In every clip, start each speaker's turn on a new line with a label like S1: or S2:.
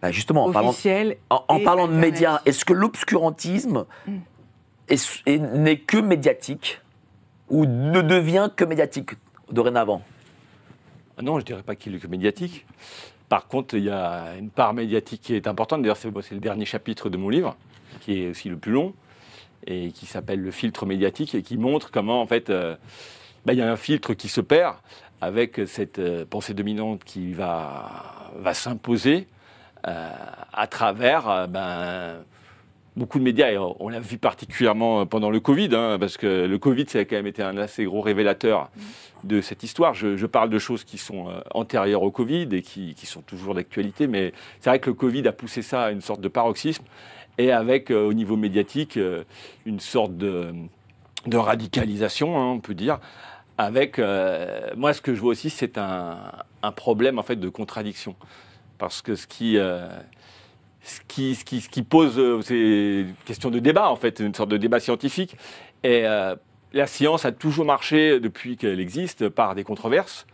S1: Bah justement,
S2: officielle.
S1: En parlant de
S2: Internet.
S1: médias, est-ce que l'obscurantisme n'est que médiatique ou ne devient que médiatique dorénavant?
S3: Ah non, je ne dirais pas qu'il est que médiatique. Par contre, il y a une part médiatique qui est importante. D'ailleurs, c'est le dernier chapitre de mon livre, qui est aussi le plus long, et qui s'appelle « Le filtre médiatique », et qui montre comment, en fait, il y a un filtre qui se perd avec cette pensée dominante qui va s'imposer à travers beaucoup de médias. Et on l'a vu particulièrement pendant le Covid, parce que le Covid, ça a quand même été un assez gros révélateur de cette histoire. Je parle de choses qui sont antérieures au Covid et qui sont toujours d'actualité, mais c'est vrai que le Covid a poussé ça à une sorte de paroxysme, et avec, au niveau médiatique, une sorte de radicalisation, on peut dire, avec, moi, ce que je vois aussi, c'est un problème, en fait, de contradiction. Parce que ce qui pose, c'est une question de débat, en fait, une sorte de débat scientifique. Et la science a toujours marché, depuis qu'elle existe, par des controverses.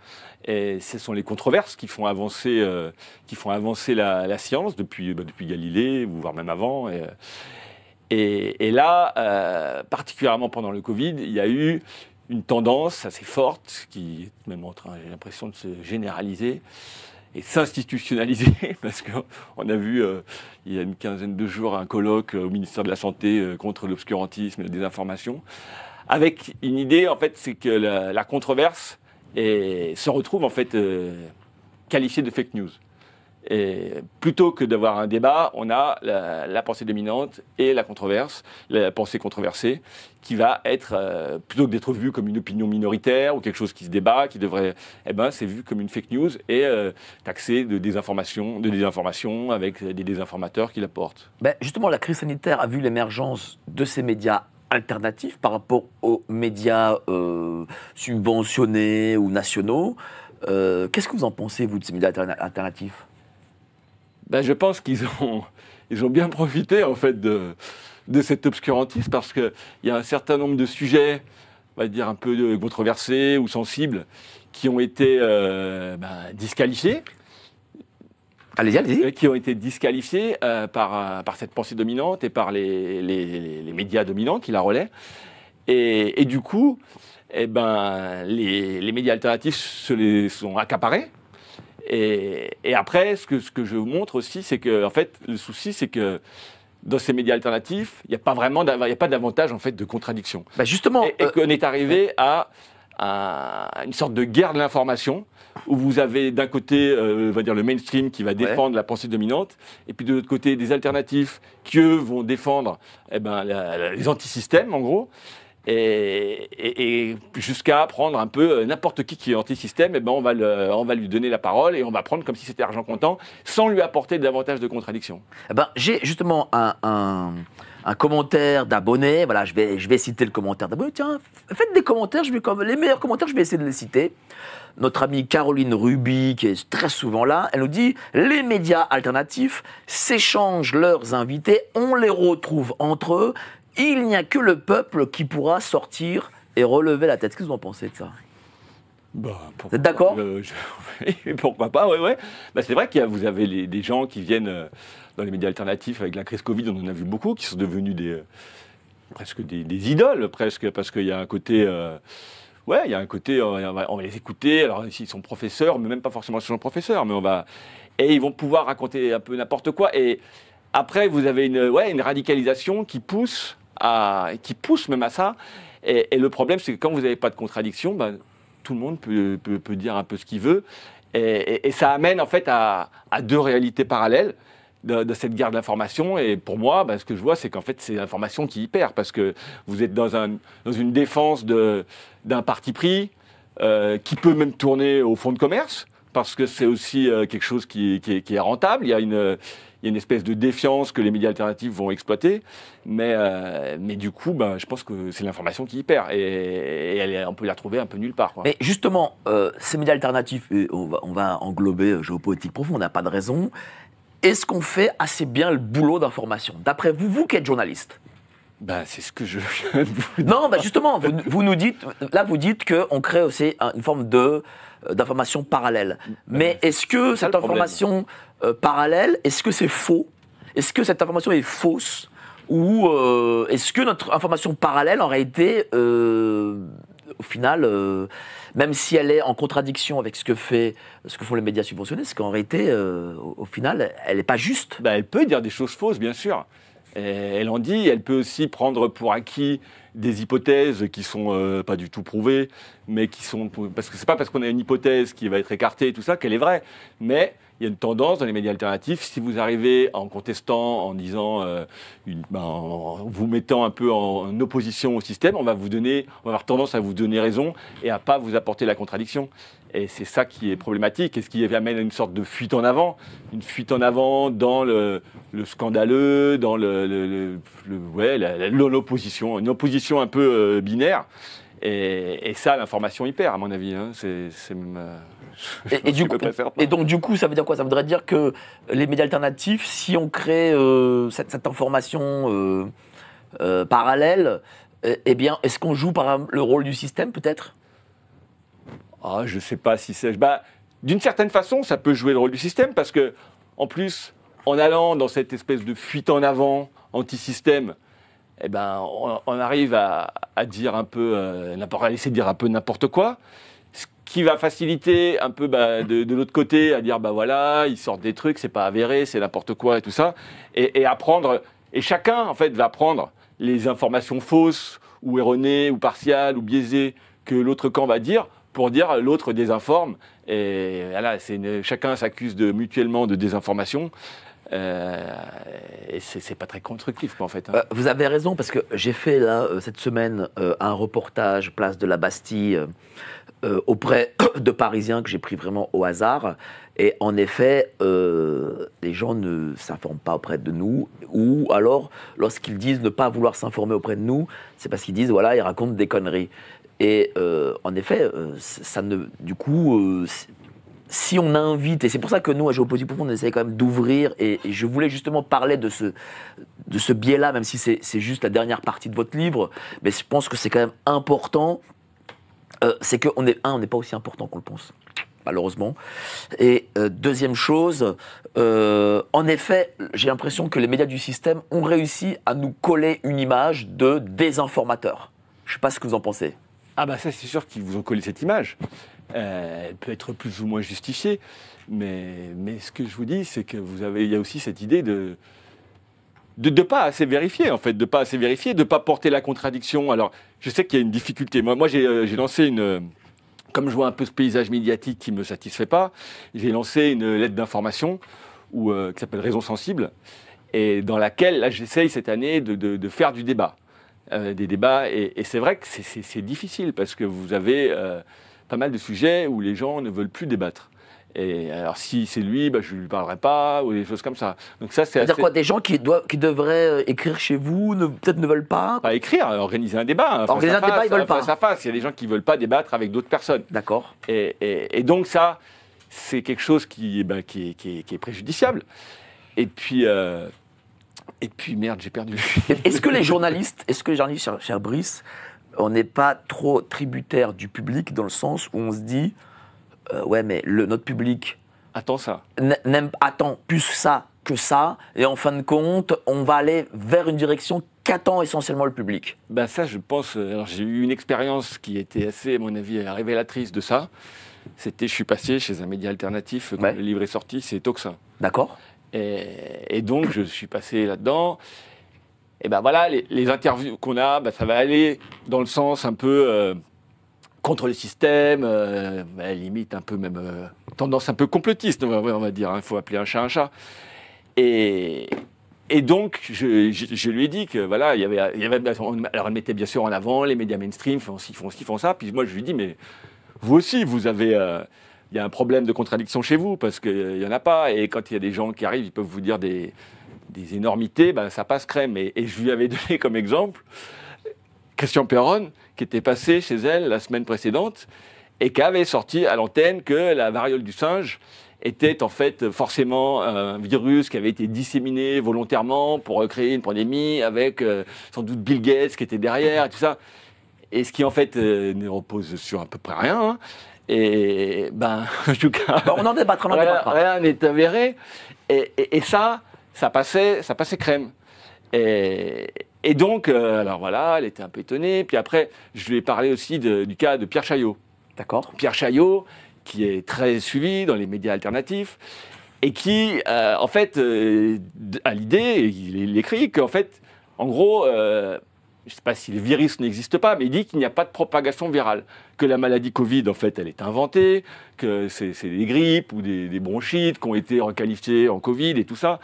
S3: Et ce sont les controverses qui font avancer la science depuis Galilée, voire même avant. Et là, particulièrement pendant le Covid, il y a eu une tendance assez forte qui est même en train, j'ai l'impression, de se généraliser et s'institutionnaliser, parce qu'on a vu il y a une quinzaine de jours un colloque au ministère de la Santé contre l'obscurantisme et la désinformation, avec une idée, en fait, c'est que la controverse se retrouve en fait qualifiée de fake news. Et plutôt que d'avoir un débat, on a la pensée dominante et la controverse, la pensée controversée, qui va être, plutôt que d'être vue comme une opinion minoritaire ou quelque chose qui se débat, qui devrait, c'est vu comme une fake news et taxé de désinformation avec des désinformateurs qui la portent.
S1: Justement, la crise sanitaire a vu l'émergence de ces médias alternatifs par rapport aux médias subventionnés ou nationaux. Qu'est-ce que vous en pensez, vous, de ces médias alternatifs ?
S3: Je pense qu'ils ont bien profité, en fait, de cet obscurantisme, parce qu'il y a un certain nombre de sujets, on va dire un peu controversés ou sensibles, qui ont été disqualifiés.
S1: Allez-y.
S3: Qui ont été disqualifiés par cette pensée dominante et par les médias dominants qui la relaient. Et du coup, les médias alternatifs se les sont accaparés. Et après, ce que je vous montre aussi, c'est que, en fait, le souci, c'est que dans ces médias alternatifs, il n'y a pas davantage, en fait, de contradiction.
S1: Justement,
S3: et qu'on est arrivé à une sorte de guerre de l'information, où vous avez d'un côté, on va dire, le mainstream qui va défendre la pensée dominante, et puis de l'autre côté, des alternatifs qui, eux, vont défendre les antisystèmes, en gros. Et jusqu'à prendre un peu n'importe qui est anti-système, on va lui donner la parole et on va prendre comme si c'était argent comptant, sans lui apporter davantage de contradictions.
S1: J'ai justement un commentaire d'abonné. Voilà, je vais citer le commentaire d'abonné. Tiens, faites des commentaires. Les meilleurs commentaires, je vais essayer de les citer. Notre amie Caroline Ruby, qui est très souvent là, elle nous dit « Les médias alternatifs s'échangent leurs invités, on les retrouve entre eux. Il n'y a que le peuple qui pourra sortir et relever la tête. » Qu'est-ce que vous en pensez de ça ? Vous êtes d'accord ?
S3: Pourquoi pas, ouais. C'est vrai que vous avez des gens qui viennent dans les médias alternatifs avec la crise Covid, on en a vu beaucoup, qui sont devenus presque des idoles, presque, parce qu'il y a un côté... on va les écouter, alors s'ils sont professeurs, mais même pas forcément s'ils sont professeurs, mais et ils vont pouvoir raconter un peu n'importe quoi. Et après, vous avez une radicalisation qui pousse même à ça. Et le problème, c'est que quand vous n'avez pas de contradiction, tout le monde peut dire un peu ce qu'il veut. Et ça amène en fait à deux réalités parallèles de cette guerre de l'information. Et pour moi, ce que je vois, c'est qu'en fait, c'est l'information qui y perd. Parce que vous êtes dans une défense d'un parti pris qui peut même tourner au fonds de commerce, parce que c'est aussi quelque chose qui est rentable. Il y a une espèce de défiance que les médias alternatifs vont exploiter, mais du coup, je pense que c'est l'information qui y perd, et on peut la trouver un peu nulle part, quoi.
S1: Mais justement, ces médias alternatifs, on va englober géopolitique profonde, on n'a pas de raison. Est-ce qu'on fait assez bien le boulot d'information ? D'après vous qui êtes journaliste ?
S3: C'est ce que je viens de vous dire.
S1: Non, justement, vous nous dites, là vous dites qu'on crée aussi une forme de d'informations parallèles. Mais est-ce que
S3: ça
S1: cette
S3: le problème.
S1: information parallèle, est-ce que c'est faux? Est-ce que cette information est fausse? Ou est-ce que notre information parallèle, en réalité, au final, même si elle est en contradiction avec ce que font les médias subventionnés, c'est qu'en réalité, au final, elle n'est pas juste.
S3: Ben, elle peut dire des choses fausses, bien sûr. Et elle en dit, elle peut aussi prendre pour acquis des hypothèses qui sont pas du tout prouvées, mais qui sont... Parce que c'est pas parce qu'on a une hypothèse qui va être écartée et tout ça qu'elle est vraie. Mais il y a une tendance dans les médias alternatifs, si vous arrivez en contestant, en disant, en vous mettant un peu en opposition au système, on va avoir tendance à vous donner raison et à pas vous apporter la contradiction. Et c'est ça qui est problématique et ce qui amène à une sorte de fuite en avant dans le scandaleux, dans l'opposition, une opposition un peu binaire. Et ça, l'information y perd, à mon avis. Hein. C'est même,
S1: et donc, du coup, ça veut dire quoi? Ça voudrait dire que les médias alternatifs, si on crée cette information parallèle, eh bien, est-ce qu'on joue par exemple le rôle du système, peut-être?
S3: Je ne sais pas si c'est... d'une certaine façon, ça peut jouer le rôle du système parce que, en plus, en allant dans cette espèce de fuite en avant anti-système, eh ben, on arrive à dire un peu, à laisser dire un peu n'importe quoi, ce qui va faciliter un peu de l'autre côté à dire voilà, ils sortent des trucs, c'est pas avéré, c'est n'importe quoi et tout ça, et apprendre. Et chacun, en fait, va prendre les informations fausses ou erronées ou partiales ou biaisées que l'autre camp va dire pour dire l'autre désinforme. Et voilà, chacun s'accuse mutuellement de désinformation. Et c'est pas très constructif, quoi, en fait. Hein.
S1: Vous avez raison, parce que j'ai fait là, cette semaine un reportage place de la Bastille auprès de Parisiens que j'ai pris vraiment au hasard. Et en effet, les gens ne s'informent pas auprès de nous, ou alors, lorsqu'ils disent ne pas vouloir s'informer auprès de nous, c'est parce qu'ils disent, voilà, ils racontent des conneries. Et en effet, si on invite, et c'est pour ça que nous, à Géopolitique Profonde, on essaie quand même d'ouvrir, et je voulais justement parler de ce biais-là, même si c'est juste la dernière partie de votre livre, mais je pense que c'est quand même important, c'est qu'on n'est pas aussi important qu'on le pense, malheureusement. Et deuxième chose, en effet, j'ai l'impression que les médias du système ont réussi à nous coller une image de désinformateur. Je ne sais pas ce que vous en pensez.
S3: Ah ça c'est sûr qu'ils vous ont collé cette image. Elle peut être plus ou moins justifiée, mais ce que je vous dis, c'est que il y a aussi cette idée de pas assez vérifier, en fait, de pas porter la contradiction. Alors, je sais qu'il y a une difficulté. Moi j'ai lancé comme je vois un peu ce paysage médiatique qui me satisfait pas, j'ai lancé une lettre d'information qui s'appelle Raison sensible, et dans laquelle, là, j'essaye cette année de faire du débat. Des débats, et c'est vrai que c'est difficile parce que vous avez pas mal de sujets où les gens ne veulent plus débattre. Et alors si c'est lui, je ne lui parlerai pas, ou des choses comme ça. Donc ça,
S1: c'est-à-dire quoi, des gens qui devraient écrire chez vous, peut-être ne veulent pas?
S3: Pas écrire, organiser un débat. Hein,
S1: organiser un débat, ils ne veulent pas.
S3: Face à face, il y a des gens qui ne veulent pas débattre avec d'autres personnes.
S1: D'accord.
S3: Et donc ça, c'est quelque chose qui est préjudiciable. Et puis merde, j'ai perdu.
S1: Est-ce que les journalistes, cher Brice, on n'est pas trop tributaire du public dans le sens où on se dit ouais, mais notre public
S3: attend ça.
S1: Attend plus ça que ça, et en fin de compte, on va aller vers une direction qu'attend essentiellement le public.
S3: Ça, je pense. Alors, j'ai eu une expérience qui était assez, à mon avis, révélatrice de ça. Je suis passé chez un média alternatif quand le livre est sorti, c'est Toxin.
S1: D'accord.
S3: Et donc, je suis passé là-dedans. Et voilà, les interviews qu'on a, ça va aller dans le sens un peu contre le système, limite un peu même tendance un peu complotiste, on va dire. Il faut appeler un chat. Et donc, je lui ai dit que voilà, il y avait, alors elle mettait bien sûr en avant les médias mainstream, font ça. Puis moi, je lui ai dit, mais vous aussi, vous avez... il y a un problème de contradiction chez vous, parce qu'il n'y en a pas. Et quand il y a des gens qui arrivent, ils peuvent vous dire des énormités, ça passe crème. Et je lui avais donné comme exemple Christian Perron, qui était passé chez elle la semaine précédente, et qui avait sorti à l'antenne que la variole du singe était en fait forcément un virus qui avait été disséminé volontairement pour créer une pandémie, avec sans doute Bill Gates qui était derrière, et tout ça. Et ce qui en fait ne repose sur à peu près rien, hein. Et en tout cas,
S1: on en débattra, on en débattra.
S3: Rien n'est avéré. Et ça passait crème. Et donc, alors voilà, elle était un peu étonnée. Puis après, je lui ai parlé aussi du cas de Pierre Chaillot.
S1: D'accord.
S3: Pierre Chaillot, qui est très suivi dans les médias alternatifs, et qui, en fait, a l'idée, il écrit qu'en fait, en gros, je ne sais pas si le virus n'existe pas, mais il dit qu'il n'y a pas de propagation virale, que la maladie Covid, en fait, elle est inventée, que c'est des grippes ou des bronchites qui ont été requalifiées en Covid et tout ça.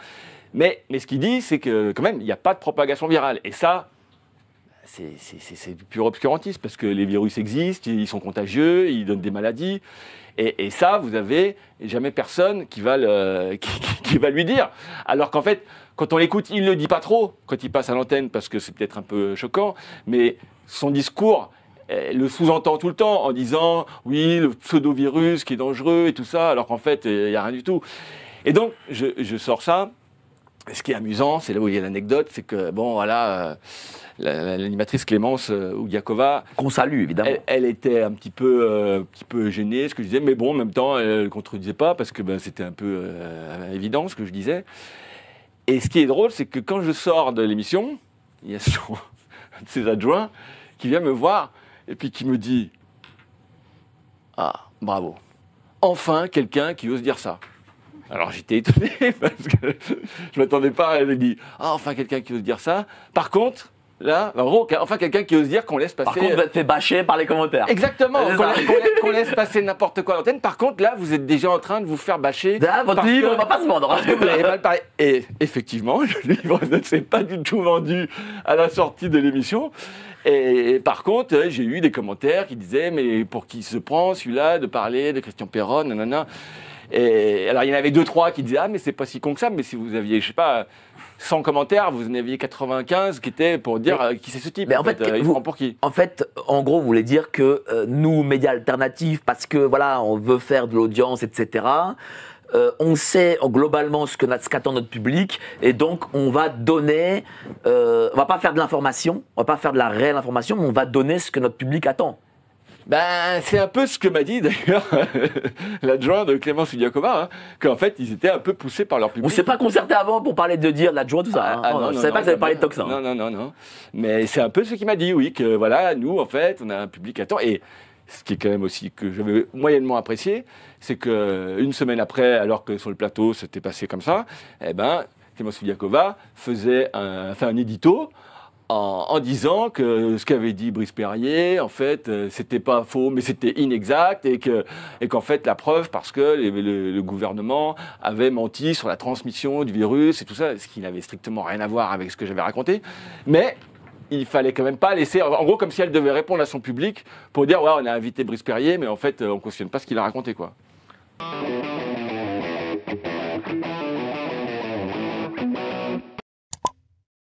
S3: Mais ce qu'il dit, c'est que quand même, il n'y a pas de propagation virale. Et ça, c'est du pur obscurantisme, parce que les virus existent, ils sont contagieux, ils donnent des maladies. Et ça, vous n'avez jamais personne qui va lui dire. Alors qu'en fait, quand on l'écoute, il ne le dit pas trop quand il passe à l'antenne, parce que c'est peut-être un peu choquant, mais son discours le sous-entend tout le temps en disant « oui, le pseudo-virus qui est dangereux et tout ça », alors qu'en fait, il n'y a rien du tout. Et donc, je sors ça. Ce qui est amusant, c'est là où il y a l'anecdote, c'est que, bon, voilà, l'animatrice Clémence Oudiakova,
S1: qu'on salue, évidemment.
S3: Elle était un petit peu gênée, ce que je disais, mais bon, en même temps, elle ne contredisait pas, parce que c'était un peu évident, ce que je disais. Et ce qui est drôle, c'est que quand je sors de l'émission, il y a un de ses adjoints qui vient me voir, et puis qui me dit « Ah, bravo, enfin quelqu'un qui ose dire ça ». Alors j'étais étonné parce que je ne m'attendais pas. Elle me dit ah, enfin quelqu'un qui ose dire ça. Par contre, là, en gros, enfin quelqu'un qui ose dire qu'on laisse passer.
S1: Par contre, vous êtes fait bâcher par les commentaires.
S3: Exactement, qu'on laisse passer n'importe quoi à l'antenne. Par contre, là, vous êtes déjà en train de vous faire bâcher.
S1: Là, votre livre ne va pas se vendre.
S3: Parce que vous l'avez mal parlé. Et effectivement, le livre ne s'est pas du tout vendu à la sortie de l'émission. Et par contre, j'ai eu des commentaires qui disaient mais pour qui se prend celui-là de parler de Christian Perron, nanana. Et alors, il y en avait 2-3 qui disaient « Ah, mais c'est pas si con que ça, mais si vous aviez, je sais pas, 100 commentaires, vous en aviez 95 qui étaient pour dire qui c'est ce type.
S1: Mais en fait,
S3: il prend pour qui ?
S1: En fait, en gros, vous voulez dire que nous, médias alternatifs, parce que voilà, on veut faire de l'audience, etc., on sait globalement ce qu'attend notre public, et donc on va donner, on va pas faire de l'information, on va pas faire de la réelle information, mais on va donner ce que notre public attend.
S3: C'est un peu ce que m'a dit d'ailleurs l'adjoint de Clémence Oudiakova, qu'en fait ils étaient un peu poussés par leur public.
S1: On ne s'est pas concerté avant pour parler de dire l'adjoint, tout ça. Je ne savais pas que ça allait parler de toxins.
S3: Non. Mais c'est un peu ce qu'il m'a dit, oui, que voilà, nous en fait, on a un public à temps. Et ce qui est quand même aussi que j'avais moyennement apprécié, c'est qu'une semaine après, alors que sur le plateau c'était passé comme ça, Clémence Oudiakova fait un édito en disant que ce qu'avait dit Brice Perrier, en fait, c'était pas faux, mais c'était inexact, et qu'en fait, la preuve, parce que le gouvernement avait menti sur la transmission du virus et tout ça, ce qui n'avait strictement rien à voir avec ce que j'avais raconté. Mais il fallait quand même pas laisser, en gros, comme si elle devait répondre à son public pour dire, ouais, on a invité Brice Perrier, mais en fait, on cautionne pas ce qu'il a raconté, quoi.